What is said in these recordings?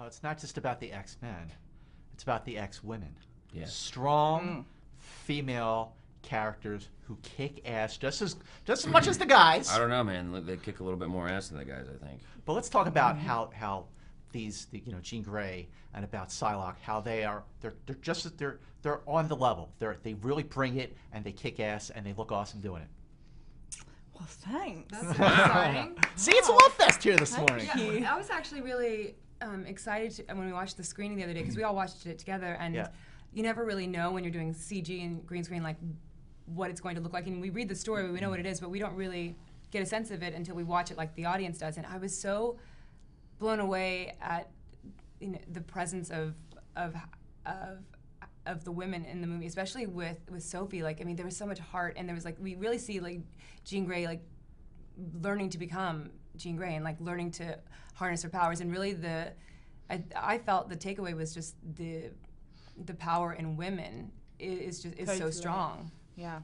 It's not just about the X-Men. It's about the X-women. Yeah. Strong female characters who kick ass just as much as the guys. I don't know, man. They kick a little bit more ass than the guys, I think. But let's talk about how these, Jean Grey and about Psylocke, how they're on the level. They really bring it, and they kick ass, and they look awesome doing it. Well, thanks. That's exciting. See, it's a love fest here this morning. Yeah, I was actually really excited when we watched the screening the other day, because we all watched it together, and you never really know when you're doing CG and green screen like what it's going to look like. And we read the story, we know what it is, but we don't really get a sense of it until we watch it like the audience does. And I was so blown away at the presence of the women in the movie, especially with Sophie. Like, I mean, there was so much heart, and there was like, we really see like Jean Grey like learning to become Jean Grey and like learning to harness her powers. And really I felt the takeaway was just the power in women is so strong. Yeah,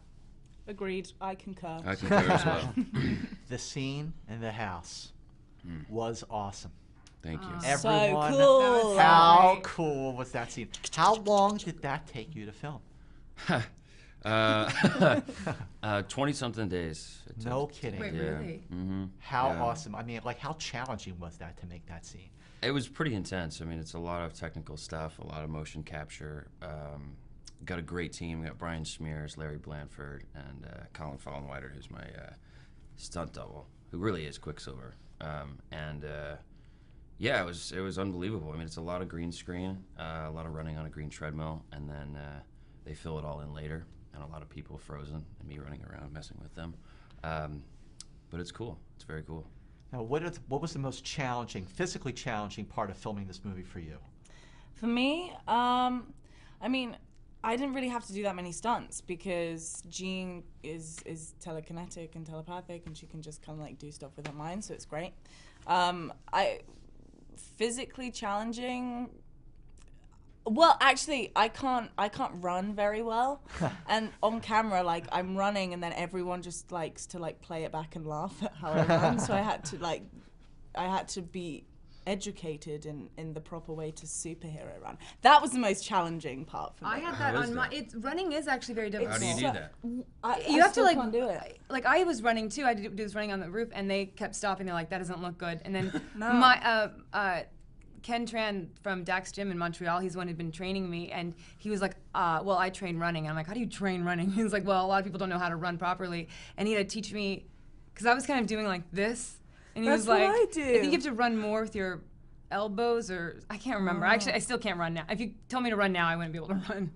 agreed. I concur. I concur as well. The scene in the house was awesome. Thank you. Everyone, so cool. How cool was that scene? How long did that take you to film? 20-something days. No kidding. Wait, really? Mm-hmm. How awesome. I mean, like, how challenging was that to make that scene? It was pretty intense. I mean, it's a lot of technical stuff, a lot of motion capture. Got a great team. Got Brian Smears, Larry Blanford, and Colin Fallenweider, who's my stunt double, who really is Quicksilver. Yeah, it was unbelievable. I mean, it's a lot of green screen, a lot of running on a green treadmill, and then they fill it all in later, and a lot of people frozen, and me running around messing with them. But it's cool. It's very cool. Now, what was the most challenging, physically challenging part of filming this movie for you? For me, I mean, I didn't really have to do that many stunts because Jean is telekinetic and telepathic, and she can just kind of like do stuff with her mind, so it's great. Physically challenging. Well, actually, I can't run very well, and on camera, like I'm running, and then everyone just likes to like play it back and laugh at how I run. So I had to be educated in the proper way to superhero run. That was the most challenging part for me. I had that on my. Running is actually very difficult. How do you do that? You have to like can't do it. Like I was running too. I did this running on the roof, and they kept stopping. They're like, "That doesn't look good." And then my Ken Tran from Dax Gym in Montreal, he's the one who'd been training me, and he was like, well, I train running. And I'm like, how do you train running? He was like, well, a lot of people don't know how to run properly. And he had to teach me, because I was kind of doing like this. And he was like, what I do. I think you have to run more with your elbows, or I can't remember. Actually, I still can't run now. If you told me to run now, I wouldn't be able to run.